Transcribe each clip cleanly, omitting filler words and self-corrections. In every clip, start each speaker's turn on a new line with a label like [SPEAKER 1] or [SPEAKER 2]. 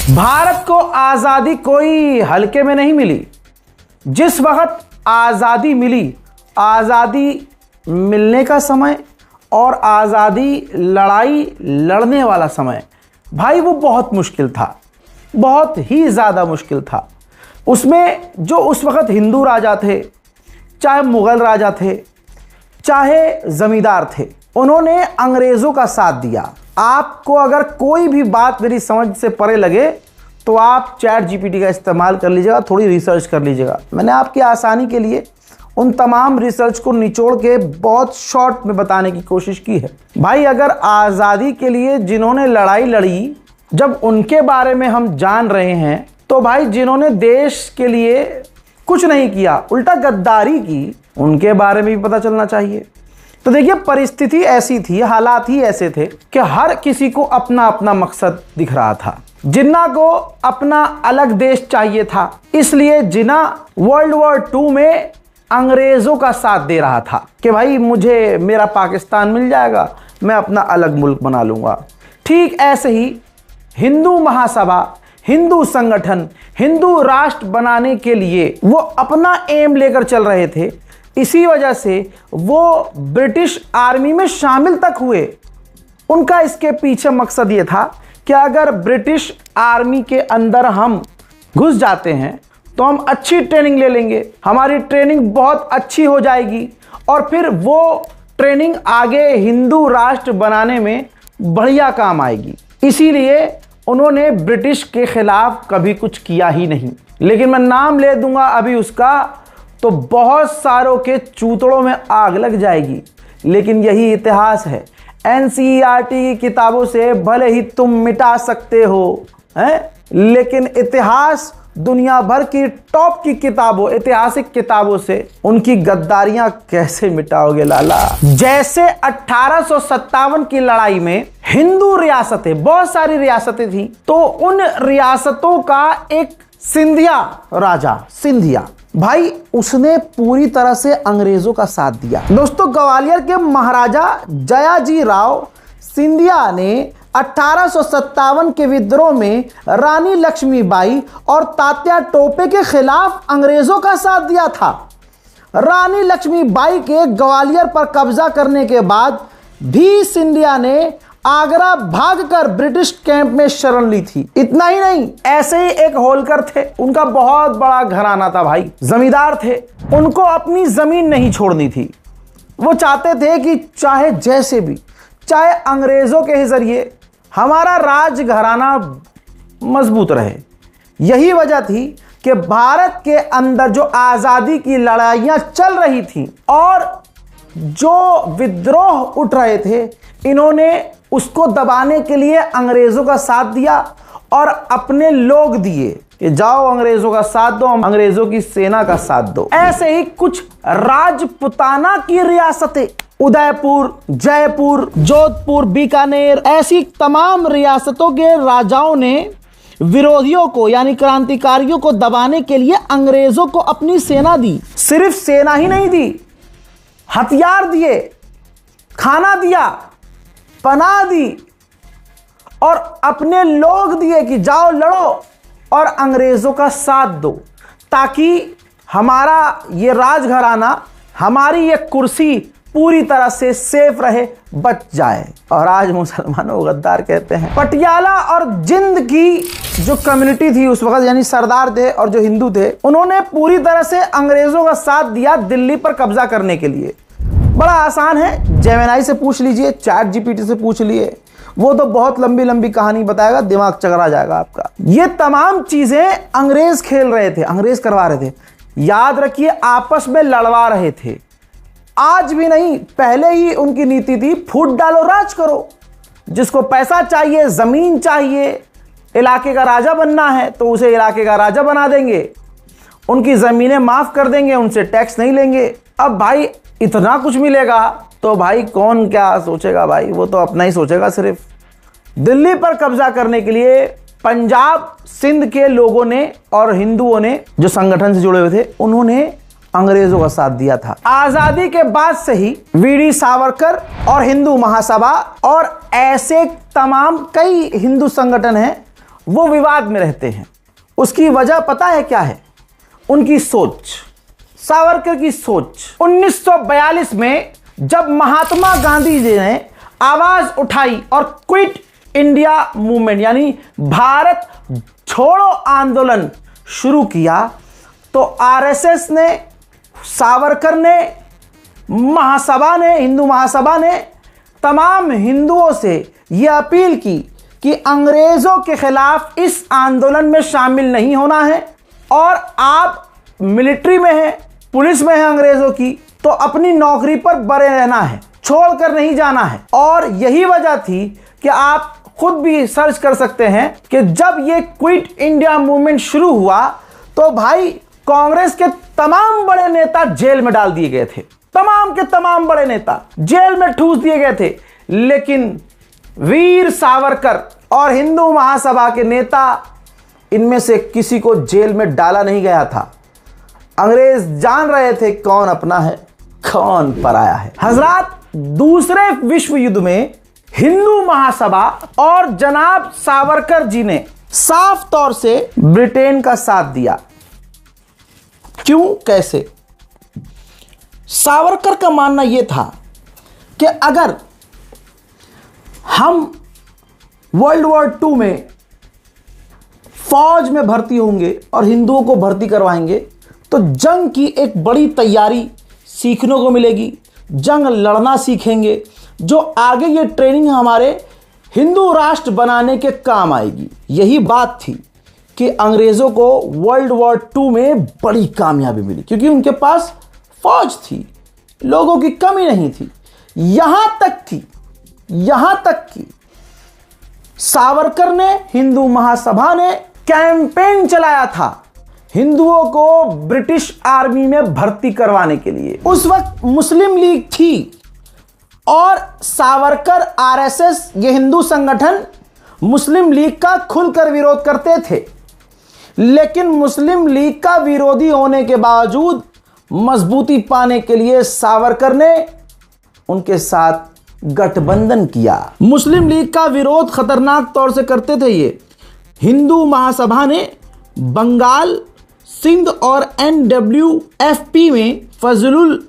[SPEAKER 1] भारत को आजादी कोई हल्के में नहीं मिली। जिस वक्त आजादी मिली, आजादी मिलने का समय और आजादी लड़ाई लड़ने वाला समय, भाई वो बहुत मुश्किल था, बहुत ही ज्यादा मुश्किल था। उसमें जो उस वक्त हिंदू राजा थे, चाहे मुगल राजा थे, चाहे जमींदार थे, उन्होंने अंग्रेजों का साथ दिया। आपको अगर कोई भी बात मेरी समझ से परे लगे तो आप चैट जीपीटी का इस्तेमाल कर लीजिएगा, थोड़ी रिसर्च कर लीजिएगा। मैंने आपकी आसानी के लिए उन तमाम रिसर्च को निचोड़ के बहुत शॉर्ट में बताने की कोशिश की है। भाई अगर आज़ादी के लिए जिन्होंने लड़ाई लड़ी, जब उनके बारे में हम जान रहे हैं, तो भाई जिन्होंने देश के लिए कुछ नहीं किया, उल्टा गद्दारी की, उनके बारे में भी पता चलना चाहिए। तो देखिए, परिस्थिति ऐसी थी, हालात ही ऐसे थे कि हर किसी को अपना अपना मकसद दिख रहा था। जिन्ना को अपना अलग देश चाहिए था, इसलिए जिन्ना वर्ल्ड वॉर 2 में अंग्रेजों का साथ दे रहा था कि भाई मुझे मेरा पाकिस्तान मिल जाएगा, मैं अपना अलग मुल्क बना लूंगा। ठीक ऐसे ही हिंदू महासभा, हिंदू संगठन, हिंदू राष्ट्र बनाने के लिए वो अपना एम लेकर चल रहे थे। इसी वजह से वो ब्रिटिश आर्मी में शामिल तक हुए। उनका इसके पीछे मकसद ये था कि अगर ब्रिटिश आर्मी के अंदर हम घुस जाते हैं तो हम अच्छी ट्रेनिंग ले लेंगे, हमारी ट्रेनिंग बहुत अच्छी हो जाएगी और फिर वो ट्रेनिंग आगे हिंदू राष्ट्र बनाने में बढ़िया काम आएगी। इसीलिए उन्होंने ब्रिटिश के खिलाफ कभी कुछ किया ही नहीं। लेकिन मैं नाम ले दूंगा अभी उसका, तो बहुत सारों के चूतड़ों में आग लग जाएगी। लेकिन यही इतिहास है। एनसीईआरटी की किताबों से भले ही तुम मिटा सकते हो, हैं? लेकिन इतिहास दुनिया भर की टॉप की किताबों, ऐतिहासिक किताबों से उनकी गद्दारियां कैसे मिटाओगे लाला। जैसे 1857 की लड़ाई में हिंदू रियासतें, बहुत सारी रियासतें थी, तो उन रियासतों का एक सिंधिया राजा, सिंधिया भाई, उसने पूरी तरह से अंग्रेजों का साथ दिया। दोस्तों, ग्वालियर के महाराजा जयाजी राव सिंधिया ने 1857 के विद्रोह में रानी लक्ष्मीबाई और तात्या टोपे के खिलाफ अंग्रेजों का साथ दिया था। रानी लक्ष्मीबाई के ग्वालियर पर कब्जा करने के बाद भी सिंधिया ने आगरा भागकर ब्रिटिश कैंप में शरण ली थी। इतना ही नहीं, ऐसे ही एक होलकर थे, उनका बहुत बड़ा घराना था भाई, जमींदार थे। उनको अपनी जमीन नहीं छोड़नी थी। वो चाहते थे कि चाहे जैसे भी, चाहे अंग्रेजों के जरिए हमारा राज घराना मजबूत रहे। यही वजह थी कि भारत के अंदर जो आजादी की लड़ाइयां चल रही थी और जो विद्रोह उठ रहे थे, इन्होंने उसको दबाने के लिए अंग्रेजों का साथ दिया और अपने लोग दिए कि जाओ अंग्रेजों का साथ दो, अंग्रेजों की सेना का साथ दो। ऐसे ही कुछ राजपुताना की रियासतें, उदयपुर, जयपुर, जोधपुर, बीकानेर, ऐसी तमाम रियासतों के राजाओं ने विरोधियों को, यानी क्रांतिकारियों को दबाने के लिए अंग्रेजों को अपनी सेना दी। सिर्फ सेना ही नहीं दी, हथियार दिए, खाना दिया, पनाह दी और अपने लोग दिए कि जाओ लड़ो और अंग्रेजों का साथ दो, ताकि हमारा ये राजघराना, हमारी ये कुर्सी पूरी तरह से सेफ रहे, बच जाए। और आज मुसलमानों गद्दार कहते हैं। पटियाला और जिंद की जो कम्युनिटी थी उस वक्त, यानी सरदार थे और जो हिंदू थे, उन्होंने पूरी तरह से अंग्रेजों का साथ दिया दिल्ली पर कब्जा करने के लिए। बड़ा आसान है, जेमिनी से पूछ लीजिए, चैट जीपीटी से पूछ लिए, वो तो बहुत लंबी लंबी कहानी बताएगा, दिमाग चकरा जाएगा आपका। ये तमाम चीजें अंग्रेज खेल रहे थे, अंग्रेज करवा रहे थे। याद रखिए, आपस में लड़वा रहे थे। आज भी नहीं, पहले ही उनकी नीति थी, फूट डालो राज करो। जिसको पैसा चाहिए, जमीन चाहिए, इलाके का राजा बनना है तो उसे इलाके का राजा बना देंगे, उनकी जमीनें माफ कर देंगे, उनसे टैक्स नहीं लेंगे। अब भाई इतना कुछ मिलेगा तो भाई कौन क्या सोचेगा भाई, वो तो अपना ही सोचेगा। सिर्फ दिल्ली पर कब्जा करने के लिए पंजाब, सिंध के लोगों ने और हिंदुओं ने, जो संगठन से जुड़े हुए थे, उन्होंने अंग्रेजों का साथ दिया था। आजादी के बाद से ही वीडी सावरकर और हिंदू महासभा और ऐसे तमाम कई हिंदू संगठन हैं वो विवाद में रहते हैं। उसकी वजह पता है क्या है? उनकी सोच, सावरकर की सोच। 1942 में जब महात्मा गांधी जी ने आवाज उठाई और क्विट इंडिया मूवमेंट यानी भारत छोड़ो आंदोलन शुरू किया, तो आरएसएस ने, सावरकर ने, महासभा ने, हिंदू महासभा ने तमाम हिंदुओं से यह अपील की कि अंग्रेजों के खिलाफ इस आंदोलन में शामिल नहीं होना है, और आप मिलिट्री में हैं, पुलिस में हैं अंग्रेजों की, तो अपनी नौकरी पर बने रहना है, छोड़कर नहीं जाना है। और यही वजह थी कि आप खुद भी सर्च कर सकते हैं कि जब ये क्विट इंडिया मूवमेंट शुरू हुआ तो भाई कांग्रेस के तमाम बड़े नेता जेल में डाल दिए गए थे, तमाम के तमाम बड़े नेता जेल में ठूस दिए गए थे। लेकिन वीर सावरकर और हिंदू महासभा के नेता, इनमें से किसी को जेल में डाला नहीं गया था। अंग्रेज जान रहे थे कौन अपना है, कौन पराया है। हजरात, दूसरे विश्व युद्ध में हिंदू महासभा और जनाब सावरकर जी ने साफ तौर से ब्रिटेन का साथ दिया। क्यों, कैसे? सावरकर का मानना यह था कि अगर हम वर्ल्ड वॉर 2 में फौज में भर्ती होंगे और हिंदुओं को भर्ती करवाएंगे तो जंग की एक बड़ी तैयारी सीखने को मिलेगी, जंग लड़ना सीखेंगे, जो आगे ये ट्रेनिंग हमारे हिंदू राष्ट्र बनाने के काम आएगी। यही बात थी कि अंग्रेज़ों को वर्ल्ड वॉर 2 में बड़ी कामयाबी मिली, क्योंकि उनके पास फौज थी, लोगों की कमी नहीं थी। यहां तक कि सावरकर ने, हिंदू महासभा ने कैंपेन चलाया था हिंदुओं को ब्रिटिश आर्मी में भर्ती करवाने के लिए। उस वक्त मुस्लिम लीग थी और सावरकर, आरएसएस, ये हिंदू संगठन मुस्लिम लीग का खुलकर विरोध करते थे। लेकिन मुस्लिम लीग का विरोधी होने के बावजूद मजबूती पाने के लिए सावरकर ने उनके साथ गठबंधन किया। मुस्लिम लीग का विरोध खतरनाक तौर से करते थे ये। हिंदू महासभा ने बंगाल, सिंध और NWFP में फजलुल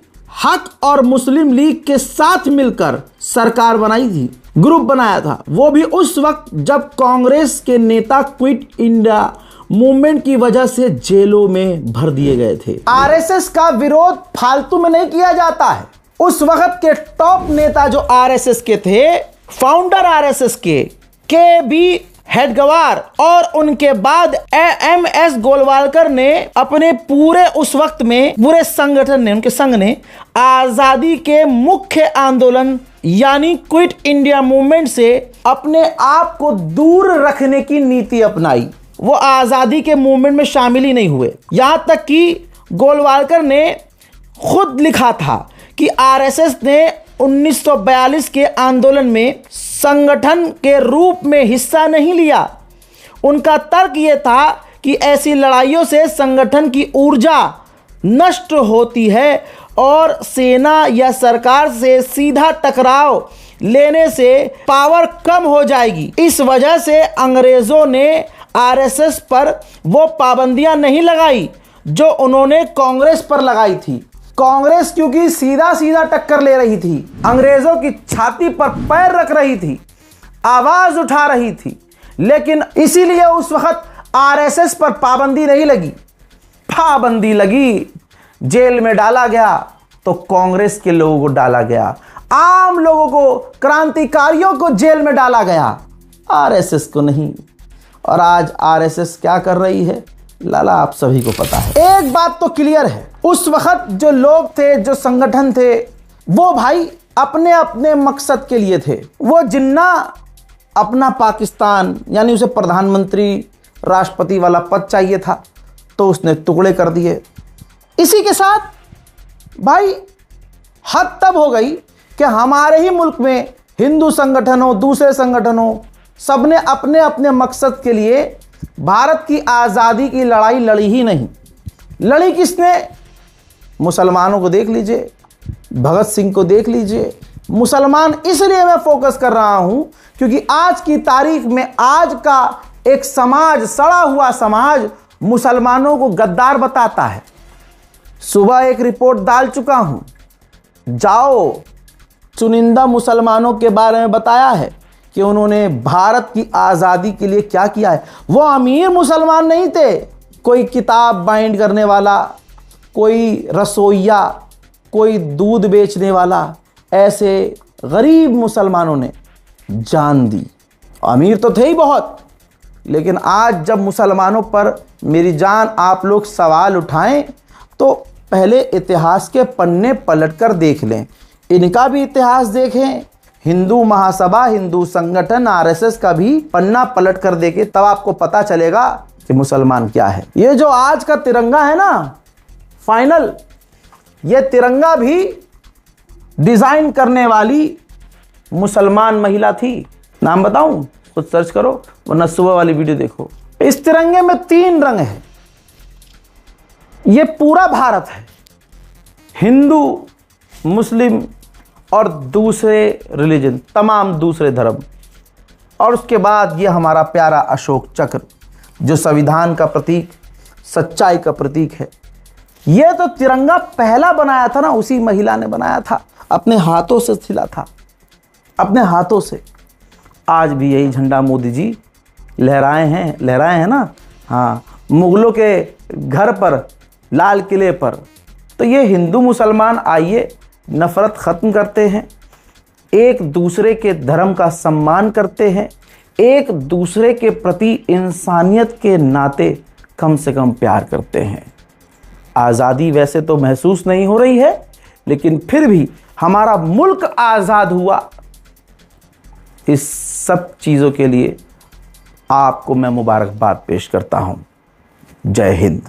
[SPEAKER 1] हक और मुस्लिम लीग के साथ मिलकर सरकार बनाई थी, ग्रुप बनाया था। वो भी उस वक्त जब कांग्रेस के नेता क्विट इंडिया मूवमेंट की वजह से जेलों में भर दिए गए थे। आरएसएस का विरोध फालतू में नहीं किया जाता है। उस वक्त के टॉप नेता जो आरएसएस के थे, फाउंडर आरएसएस के बी हेडगवार और उनके बाद MS गोलवालकर ने अपने पूरे उस वक्त में पूरे संगठन ने, उनके संघ ने आजादी के मुख्य आंदोलन यानी क्विट इंडिया मूवमेंट से अपने आप को दूर रखने की नीति अपनाई। वो आजादी के मूवमेंट में शामिल ही नहीं हुए। यहां तक कि गोलवालकर ने खुद लिखा था कि आरएसएस ने 1942 के आंदोलन में संगठन के रूप में हिस्सा नहीं लिया। उनका तर्क यह था कि ऐसी लड़ाइयों से संगठन की ऊर्जा नष्ट होती है और सेना या सरकार से सीधा टकराव लेने से पावर कम हो जाएगी। इस वजह से अंग्रेजों ने आरएसएस पर वो पाबंदियां नहीं लगाई जो उन्होंने कांग्रेस पर लगाई थी। कांग्रेस क्योंकि सीधा सीधा टक्कर ले रही थी, अंग्रेजों की छाती पर पैर रख रही थी, आवाज उठा रही थी, लेकिन इसीलिए उस वक्त आरएसएस पर पाबंदी नहीं लगी। पाबंदी लगी, जेल में डाला गया तो कांग्रेस के लोगों को डाला गया, आम लोगों को, क्रांतिकारियों को जेल में डाला गया, आरएसएस को नहीं। और आज आरएसएस क्या कर रही है लाला, आप सभी को पता है। एक बात तो क्लियर है, उस वक्त जो लोग थे, जो संगठन थे, वो भाई अपने अपने मकसद के लिए थे। वो जिन्ना अपना पाकिस्तान यानी उसे प्रधानमंत्री, राष्ट्रपति वाला पद चाहिए था तो उसने टुकड़े कर दिए। इसी के साथ भाई हद तब हो गई कि हमारे ही मुल्क में हिंदू संगठनों, दूसरे संगठनों, सबने अपने अपने मकसद के लिए भारत की आज़ादी की लड़ाई लड़ी ही नहीं। लड़ी किसने? मुसलमानों को देख लीजिए, भगत सिंह को देख लीजिए। मुसलमान इसलिए मैं फोकस कर रहा हूं क्योंकि आज की तारीख में आज का एक समाज, सड़ा हुआ समाज मुसलमानों को गद्दार बताता है। सुबह एक रिपोर्ट डाल चुका हूं, जाओ चुनिंदा मुसलमानों के बारे में बताया है कि उन्होंने भारत की आज़ादी के लिए क्या किया है। वो अमीर मुसलमान नहीं थे, कोई किताब बाइंड करने वाला, कोई रसोइया, कोई दूध बेचने वाला, ऐसे गरीब मुसलमानों ने जान दी। अमीर तो थे ही बहुत, लेकिन आज जब मुसलमानों पर मेरी जान आप लोग सवाल उठाएं तो पहले इतिहास के पन्ने पलट कर देख लें, इनका भी इतिहास देखें, हिंदू महासभा, हिंदू संगठन, आरएसएस का भी पन्ना पलट कर देखें, तब आपको पता चलेगा कि मुसलमान क्या है। ये जो आज का तिरंगा है ना फाइनल, ये तिरंगा भी डिजाइन करने वाली मुसलमान महिला थी। नाम बताऊं? खुद सर्च करो वरना सुबह वाली वीडियो देखो। इस तिरंगे में 3 रंग है। ये पूरा भारत है, हिंदू, मुस्लिम और दूसरे रिलीजन, तमाम दूसरे धर्म, और उसके बाद ये हमारा प्यारा अशोक चक्र जो संविधान का प्रतीक, सच्चाई का प्रतीक है। ये तो तिरंगा पहला बनाया था ना, उसी महिला ने बनाया था, अपने हाथों से सिला था, अपने हाथों से। आज भी यही झंडा मोदी जी लहराए हैं ना, हाँ, मुगलों के घर पर, लाल किले पर। तो ये हिंदू मुसलमान आइए नफरत ख़त्म करते हैं, एक दूसरे के धर्म का सम्मान करते हैं, एक दूसरे के प्रति इंसानियत के नाते कम से कम प्यार करते हैं। आज़ादी वैसे तो महसूस नहीं हो रही है, लेकिन फिर भी हमारा मुल्क आज़ाद हुआ। इस सब चीज़ों के लिए आपको मैं मुबारकबाद पेश करता हूँ। जय हिंद।